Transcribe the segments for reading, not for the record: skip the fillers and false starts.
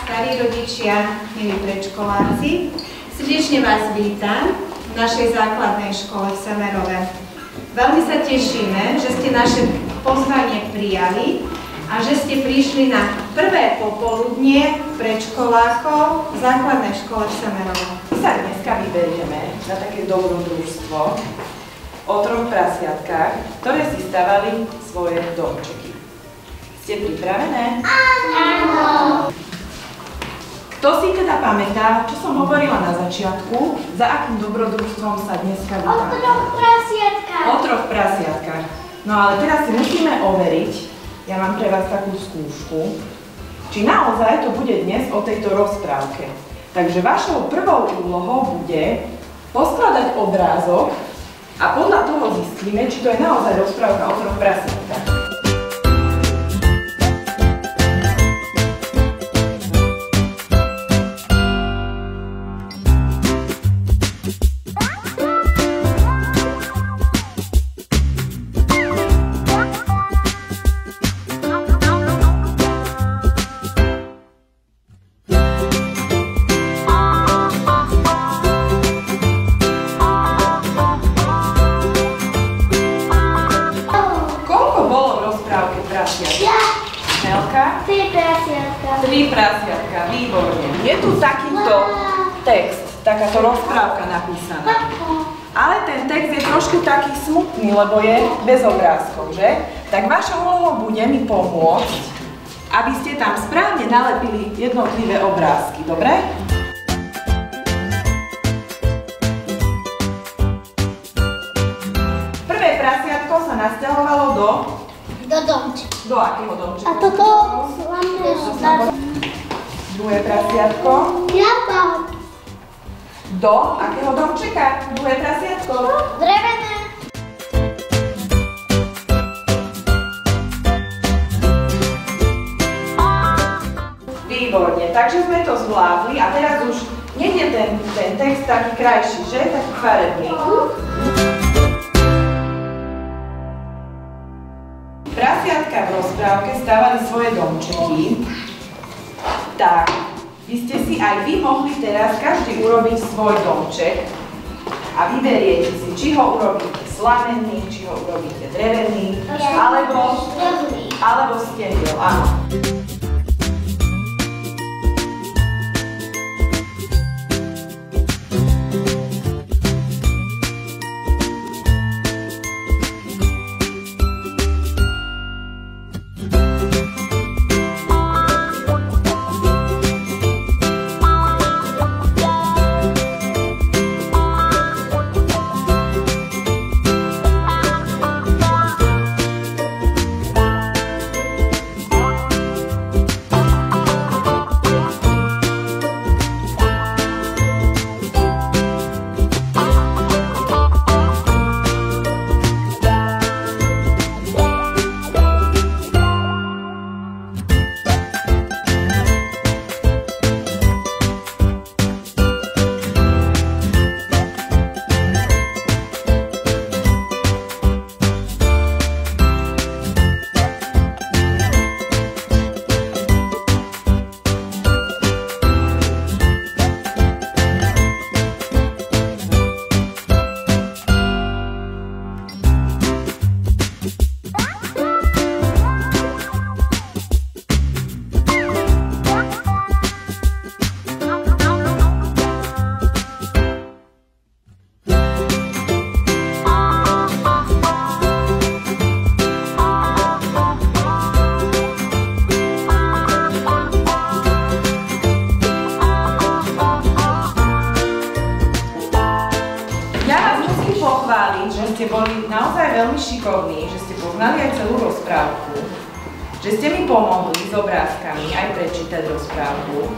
starí rodičia, milí predškoláci, srdečne vás vítam v našej základnej škole v Semerove. Veľmi sa tešíme, že ste naše pozvanie prijali a že ste prišli na prvé popoludnie predškolákov v základnej škole v Semerove. My sa dneska vyberieme na také dobrodružstvo o 3 prasiatkách, ktoré si stavali svoje domčeky. Ste pripravené? Áno! Kto si teda pamätá, čo som hovorila na začiatku, za akým dobrodružstvom sa dneska vyberieme? O 3 prasiatkách. O 3 prasiatkách. No ale teraz si musíme overiť, ja mám pre vás takú skúšku, či naozaj to bude dnes o tejto rozprávke. Takže vašou prvou úlohou bude poskladať obrázok a podľa toho zistíme, či to je naozaj rozprávka o 3 prasiatkách. Nelka? 3 prasiatka. 3 prasiatka, výborne. Je tu takýto text, takáto rozprávka napísaná. Ale ten text je trošku taký smutný, lebo je bez obrázkov, že? Tak vašou úlohou bude mi pomôcť, aby ste tam správne nalepili jednotlivé obrázky, dobre? Prvé prasiatko sa nasťahovalo do domčeka. Do akého domčeka? A toto slavné. Druhé prasiatko. Do akého domčeka? Druhé prasiatko. Drevené. Výborne, takže sme to zvládli a teraz už nie je ten text taký krajší, že? Taký farebný. Prasiatka v rozprávke stavali svoje domčeky. Tak, by ste si aj vy mohli teraz každý urobiť svoj domček a vyberiete si, či ho urobíte slamenný, či ho urobíte drevený, alebo steniel, áno. Že ste boli naozaj veľmi šikovní, že ste poznali aj celú rozprávku, že ste mi pomohli s obrázkami aj prečítať rozprávku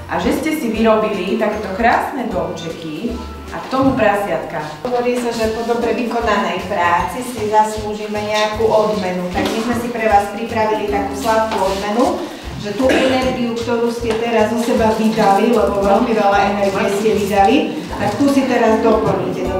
a že ste si vyrobili takéto krásne domčeky a k tomu prasiatka. Hovorí sa, že po dobre vykonanej práci si zaslúžime nejakú odmenu, tak my sme si pre vás pripravili takú sladkú odmenu, že tú energiu, ktorú ste teraz zo seba vydali, lebo veľmi veľa energie ste vydali, tak tu si teraz doplníte do